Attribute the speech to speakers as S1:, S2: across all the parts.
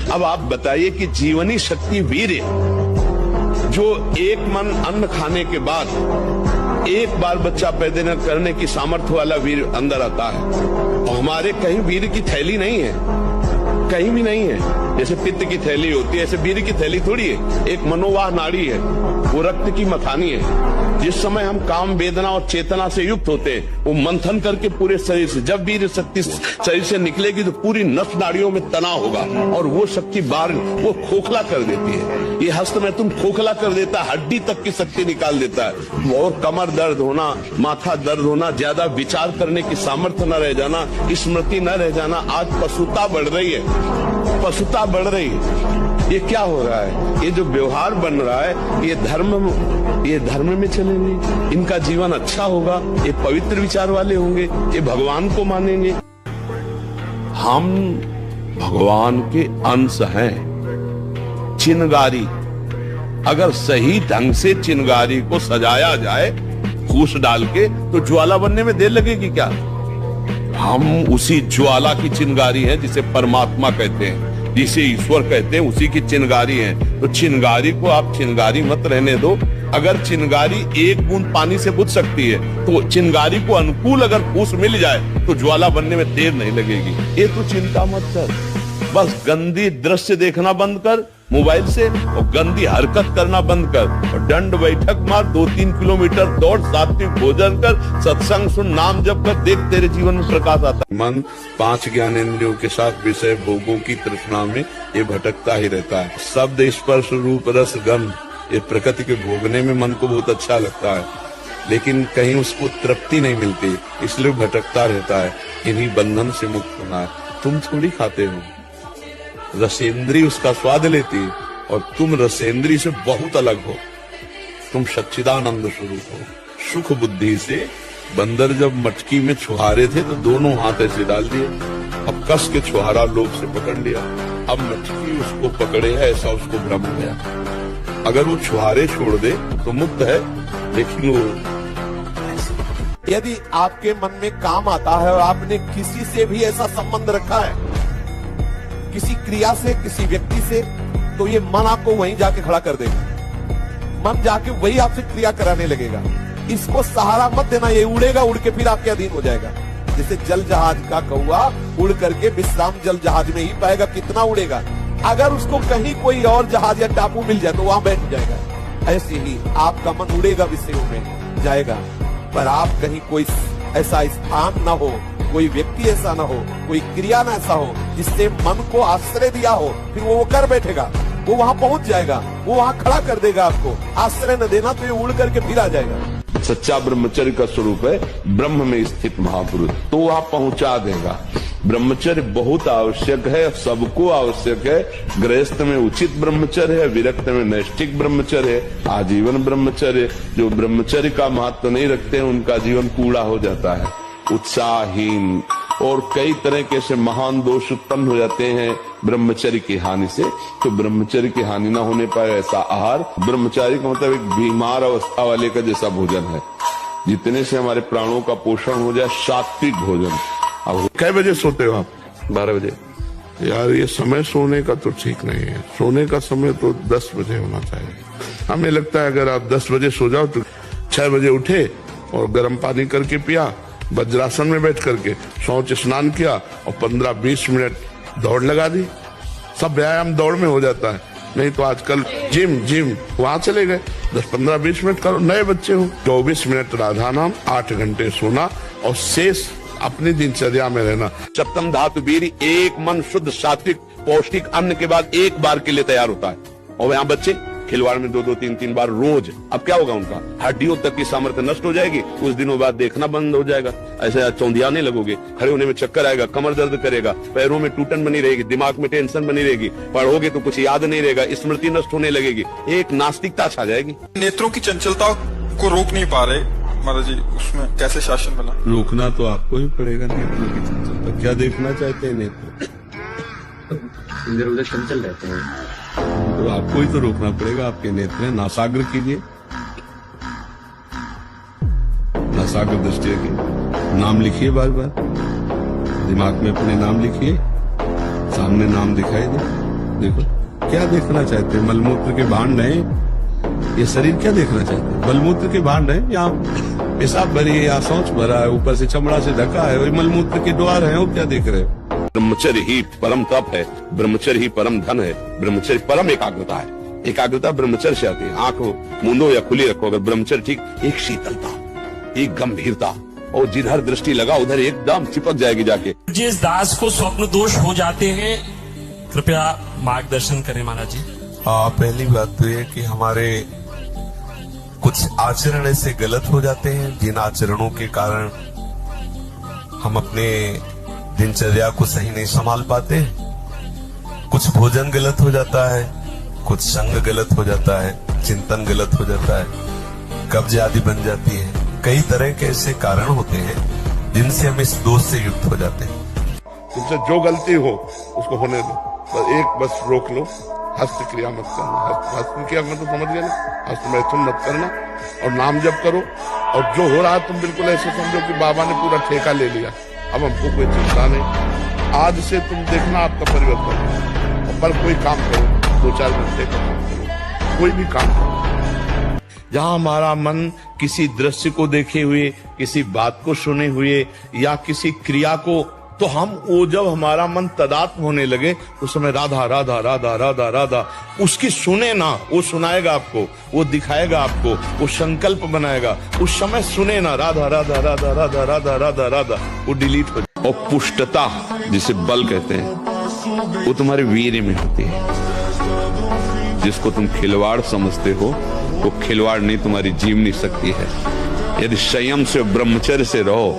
S1: अब आप बताइए कि जीवनी शक्ति वीर्य, जो एक मन अन्न खाने के बाद एक बार बच्चा पैदा करने की सामर्थ्य वाला वीर अंदर आता है, और हमारे कहीं वीर की थैली नहीं है, कहीं भी नहीं है। जैसे पित्त की थैली होती है, ऐसे वीर की थैली थोड़ी है। एक मनोवाह नाड़ी है, वो रक्त की मथानी है। जिस समय हम काम वेदना और चेतना से युक्त होते हैं, वो मंथन करके पूरे शरीर से, जब वीर शक्ति शरीर से निकलेगी तो पूरी नस नाड़ियों में तनाव होगा, और वो शक्ति बाहर वो खोखला कर देती है। ये हस्त में तुम खोखला कर देता है, हड्डी तक की शक्ति निकाल देता है। और कमर दर्द होना, माथा दर्द होना, ज्यादा विचार करने की सामर्थ्य न रह जाना, स्मृति न रह जाना। आज पशुता बढ़ रही है, पशुता बढ़ रही है। ये क्या हो रहा है? ये जो व्यवहार बन रहा है, ये धर्म में चलेंगे, इनका जीवन अच्छा होगा, ये पवित्र विचार वाले होंगे, ये भगवान को मानेंगे। हम भगवान के अंश हैं। चिनगारी, अगर सही ढंग से चिनगारी को सजाया जाए फूस डाल के, तो ज्वाला बनने में देर लगेगी क्या? हम उसी ज्वाला की चिनगारी है जिसे परमात्मा कहते हैं, जिसे ईश्वर कहते हैं, उसी की चिनगारी है। तो चिनगारी को आप चिनगारी मत रहने दो। अगर चिनगारी एक बूंद पानी से बुझ सकती है, तो चिनगारी को अनुकूल अगर फूस मिल जाए तो ज्वाला बनने में देर नहीं लगेगी। ये तो चिंता मत कर, बस गंदी दृश्य देखना बंद कर मोबाइल से, और गंदी हरकत करना बंद कर, और दंड बैठक मार, 2-3 किलोमीटर दौड़, सात्विक भोजन कर, सत्संग सुन, नाम जप कर, देख तेरे जीवन में प्रकाश आता है। मन 5 ज्ञानेंद्रियों के साथ विषय भोगों की तृष्णा में ये भटकता ही रहता है। शब्द, स्पर्श, रूप, रस, गंध, ये प्रकृति के भोगने में मन को बहुत अच्छा लगता है, लेकिन कहीं उसको तृप्ति नहीं मिलती, इसलिए भटकता रहता है। इन्हीं बंधन से मुक्त होना है। तुम थोड़ी खाते हो, रसेंद्री उसका स्वाद लेती है, और तुम रसेंद्री से बहुत अलग हो। तुम सच्चिदानंद स्वरूप हो। सुख बुद्धि से बंदर जब मटकी में छुहारे थे तो दोनों हाथ ऐसे डाल दिए, अब कस के छुहारा लोभ से पकड़ लिया, अब मटकी उसको पकड़े है, ऐसा उसको भ्रम हो गया। अगर वो छुहारे छोड़ दे तो मुक्त है, लेकिन वो
S2: यदि आपके मन में काम आता है और आपने किसी से भी ऐसा संबंध रखा है, किसी क्रिया से, किसी व्यक्ति से, तो ये मन आपको वहीं जाके खड़ा कर देगा। मन जाके वही आपसे क्रिया कराने लगेगा। इसको सहारा मत देना, ये उड़ेगा, उड़ के फिर आपके अधीन हो जाएगा। जैसे जल जहाज का कौवा उड़ करके विश्राम जल जहाज में ही पाएगा, कितना उड़ेगा। अगर उसको कहीं कोई और जहाज या टापू मिल जाए तो वहां बैठ जाएगा। ऐसे ही आपका मन उड़ेगा, विषयों में जाएगा, पर आप कहीं कोई ऐसा स्थान ना हो, कोई व्यक्ति ऐसा ना हो, कोई क्रिया ना ऐसा हो जिससे मन को आश्रय दिया हो, फिर वो कर बैठेगा, वो वहां पहुंच जाएगा, वो वहां खड़ा कर देगा आपको। आश्रय न देना तो ये उड़ करके फिर आ जाएगा।
S1: सच्चा ब्रह्मचर्य का स्वरूप है ब्रह्म में स्थित महापुरुष, तो वहां पहुंचा देगा। ब्रह्मचर्य बहुत आवश्यक है, सबको आवश्यक है। गृहस्थ में उचित ब्रह्मचर्य है, विरक्त में नैष्ठिक ब्रह्मचर्य है, आजीवन ब्रह्मचर्य। जो ब्रह्मचर्य का महत्व नहीं रखते हैं उनका जीवन कूड़ा हो जाता है, उत्साहहीन, और कई तरह के ऐसे महान दोष उत्पन्न हो जाते हैं ब्रह्मचर्य की हानि से। तो ब्रह्मचर्य की हानि ना होने पाए ऐसा आहार, ब्रह्मचारी का मतलब एक बीमार अवस्था वाले का जैसा भोजन है, जितने से हमारे प्राणों का पोषण हो जाए, सात्विक भोजन। अब कै बजे सोते हो आप?
S3: 12 बजे।
S1: यार ये समय सोने का तो ठीक नहीं है, सोने का समय तो 10 बजे होना चाहिए। हमें लगता है अगर आप 10 बजे सो जाओ तो 6 बजे उठे और गर्म पानी करके पिया, वज्रासन में बैठ करके शौच स्नान किया और 15-20 मिनट दौड़ लगा दी, सब व्यायाम दौड़ में हो जाता है। नहीं तो आजकल जिम वहां चले गए, 10-15-20 मिनट करो। नए बच्चे हो, 24 मिनट राधा नाम, 8 घंटे सोना, और शेष अपनी दिनचर्या में रहना। सप्तम धातु वीर्य, एक मन शुद्ध सात्विक पौष्टिक अन्न के बाद एक बार के लिए तैयार होता है। और यहाँ बच्चे खिलवाड़ में 2-2, 3-3 बार रोज, अब क्या होगा? उनका हड्डियों तक की सामर्थ्य नष्ट हो जाएगी, कुछ दिनों बाद देखना बंद हो जाएगा, ऐसे चौंधियाने लगोगे, खड़े होने में चक्कर आएगा, कमर दर्द करेगा, पैरों में टूटन बनी रहेगी, दिमाग में टेंशन बनी रहेगी, पढ़ोगे तो कुछ याद नहीं रहेगा, स्मृति नष्ट होने लगेगी, एक नास्तिकता छा जाएगी।
S3: नेत्रों की चंचलता को रोक नहीं पा रहे महाराज जी, उसमें कैसे शासन बना?
S1: रोकना तो आपको ही पड़ेगा नेत्रों की चंचलता। क्या देखना चाहते हैं नेत्र?
S4: इधर उधर चंचल रहते हैं,
S1: तो आपको ही तो रोकना पड़ेगा। आपके नेत्र नासाग्र कीजिए, नासाग्र दृष्टि की नाम लिखिए, बार बार दिमाग में अपने नाम लिखिए, सामने नाम दिखाई दे, देखो क्या देखना चाहते हैं, मलमूत्र के भांड हैं, ये शरीर क्या देखना चाहते हैं? मलमूत्र के भांड हैं, यहाँ पेशाब भरी है, यहाँ शौच भरा है, ऊपर से चमड़ा से ढका है, वही मलमूत्र के द्वार है, वो क्या देख रहे हो? ब्रह्मचर्य ही परम तप है, ब्रह्मचर्य ही परम धन है, ब्रह्मचर्य परम एकाग्रता है। एकाग्रता ब्रह्मचर्य से आती है। आंख मूंदो या खुली रखो, अगर ब्रह्मचर्य ठीक, एक शीतलता, एक गंभीरता, और जिधर दृष्टि लगा उधर एकदम चिपक जाएगी जाके।
S5: जिस दास को स्वप्न दोष हो जाते हैं, कृपया मार्गदर्शन करें महाराज जी।
S2: हाँ, पहली बात तो ये कि हमारे कुछ आचरण ऐसे गलत हो जाते हैं जिन आचरणों के कारण हम अपने दिनचर्या को सही नहीं संभाल पाते। कुछ भोजन गलत हो जाता है, कुछ संग गलत हो जाता है, चिंतन गलत हो जाता है, कब्ज आदि बन जाती है। कई तरह के ऐसे कारण होते हैं जिनसे हम इस दोष से युक्त हो जाते हैं।
S1: तुमसे जो गलती हो उसको होने दो, बस रोक लो, हस्त क्रिया मत करना। हस्त क्रिया मतलब समझ गए ना, हस्त मैथुन मत करना, और नाम जप करो। और जो हो रहा है तुम बिल्कुल ऐसे समझो कि बाबा ने पूरा ठेका ले लिया, अब हमको कोई चिंता नहीं। आज से तुम देखना आपका परिवर्तन। पर कोई काम करो, 2-4 घंटे का काम करो, कोई भी काम करो, जहां हमारा मन किसी दृश्य को देखे हुए, किसी बात को सुने हुए, या किसी क्रिया को, तो हम वो जब हमारा मन तदात्म होने लगे उस समय राधा राधा राधा राधा राधा, उसकी सुने ना, वो सुनाएगा आपको, वो दिखाएगा आपको, वो संकल्प बनाएगा, उस समय सुने ना, राधा राधा राधा राधा राधा राधा राधा, वो डिलीट हो जाए। और पुष्टता जिसे बल कहते हैं, वो तुम्हारे वीर्य में होती है। जिसको तुम खिलवाड़ समझते हो, वो खिलवाड़ नहीं, तुम्हारी जीवनी शक्ति है। यदि संयम से, ब्रह्मचर्य से रहो,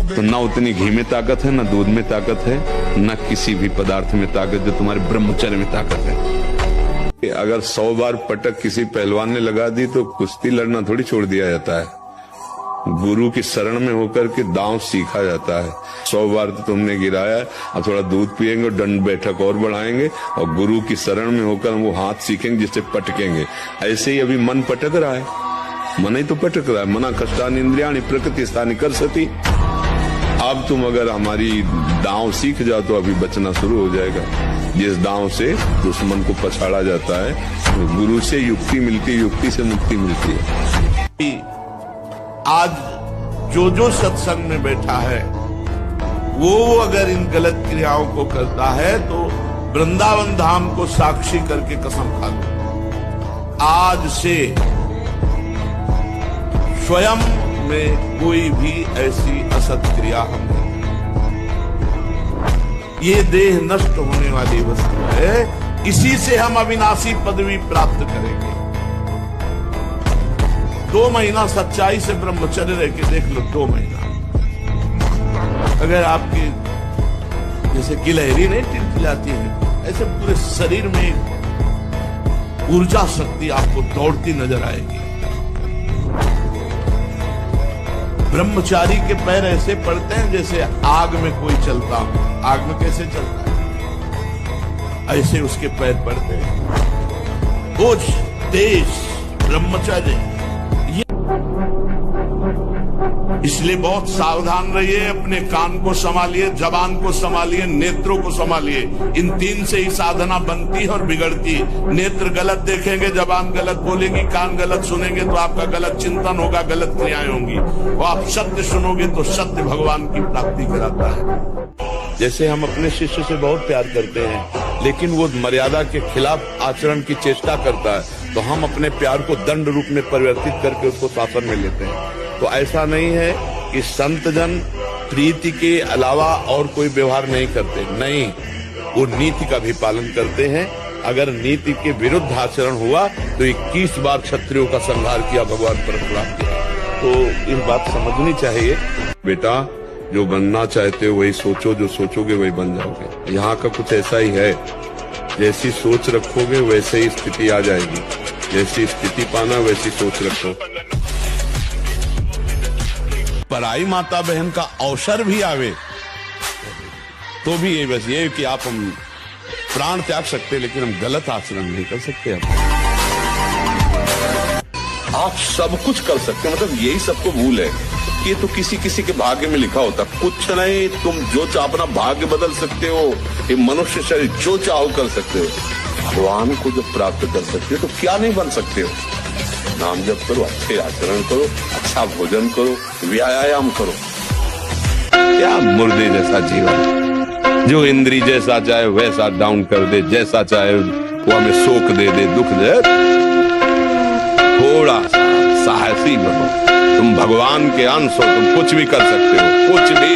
S1: तो न उतनी घी में ताकत है, न दूध में ताकत है, न किसी भी पदार्थ में ताकत, जो तुम्हारे ब्रह्मचर्य में ताकत है। अगर 100 बार पटक किसी पहलवान ने लगा दी तो कुश्ती लड़ना थोड़ी छोड़ दिया जाता है। गुरु की शरण में होकर के दांव सीखा जाता है। 100 बार तो तुमने गिराया, अब थोड़ा दूध पिएंगे और दंड बैठक और बढ़ाएंगे, और गुरु की शरण में होकर वो हाथ सीखेंगे जिससे पटकेंगे। ऐसे ही अभी मन पटक रहा है, मन ही तो पटक रहा है। मना कष्टानि इंद्रियाणि प्रकृति स्थानि कर्षति। अब तुम अगर हमारी दांव सीख जाओ तो अभी बचना शुरू हो जाएगा। जिस दांव से दुश्मन को पछाड़ा जाता है, तो गुरु से युक्ति मिलती है, युक्ति से मुक्ति मिलती है। आज जो सत्संग में बैठा है, वो अगर इन गलत क्रियाओं को करता है तो वृंदावन धाम को साक्षी करके कसम खा लो, आज से स्वयं में कोई भी ऐसी असत क्रिया हम नहीं। ये देह नष्ट होने वाली वस्तु है, इसी से हम अविनाशी पदवी प्राप्त करेंगे। 2 महीना सच्चाई से ब्रह्मचर्य रह के देख लो, 2 महीना। अगर आपकी जैसे गिलहरी नहीं टिलटिलाती है, ऐसे पूरे शरीर में ऊर्जा शक्ति आपको दौड़ती नजर आएगी। ब्रह्मचारी के पैर ऐसे पड़ते हैं जैसे आग में कोई चलता हो। आग में कैसे चलता है, ऐसे उसके पैर पड़ते हैं। बोझ, तेज, ब्रह्मचारी। इसलिए बहुत सावधान रहिए, अपने कान को संभालिए, जबान को संभालिए, नेत्रों को संभालिए। इन 3 से ही साधना बनती है और बिगड़ती है। नेत्र गलत देखेंगे, जबान गलत बोलेगी, कान गलत सुनेंगे तो आपका गलत चिंतन होगा, गलत क्रियाएं होंगी। वो आप सत्य सुनोगे तो सत्य भगवान की प्राप्ति कराता है। जैसे हम अपने शिष्य से बहुत प्यार करते हैं, लेकिन वो मर्यादा के खिलाफ आचरण की चेष्टा करता है, तो हम अपने प्यार को दंड रूप में परिवर्तित करके उसको शासन में लेते हैं। तो ऐसा नहीं है कि संत जन प्रीति के अलावा और कोई व्यवहार नहीं करते, नहीं, वो नीति का भी पालन करते हैं। अगर नीति के विरुद्ध आचरण हुआ तो 21 बार क्षत्रियों का संहार किया भगवान परशुराम ने। तो इस बात समझनी चाहिए। बेटा, जो बनना चाहते हो वही सोचो, जो सोचोगे वही बन जाओगे। यहाँ का कुछ ऐसा ही है, जैसी सोच रखोगे वैसे ही स्थिति आ जाएगी। जैसी स्थिति पाना वैसी सोच रखो। पराई माता बहन का अवसर भी आवे तो भी ये बस ये कि आप हम प्राण त्याग सकते, लेकिन हम गलत आचरण नहीं कर सकते। आप सब कुछ कर सकते, मतलब यही सबको भूल है। ये तो किसी किसी के भाग्य में लिखा होता। कुछ नहीं, तुम जो चाहो अपना भाग्य बदल सकते हो। ये मनुष्य शरीर जो चाहो कर सकते हो। भगवान को जब प्राप्त कर सकते हो तो क्या नहीं बन सकते हो। नाम जप करो, अच्छे आचरण करो, अच्छा भोजन करो, व्यायाम करो। क्या मुर्दे जैसा जीवन, जो इंद्री जैसा चाहे वैसा डाउन कर दे, जैसा चाहे वो हमें शोक दे दे, दुख दे। थोड़ा सा साहसी बनो, तुम भगवान के अंश हो, तुम कुछ भी कर सकते हो, कुछ भी।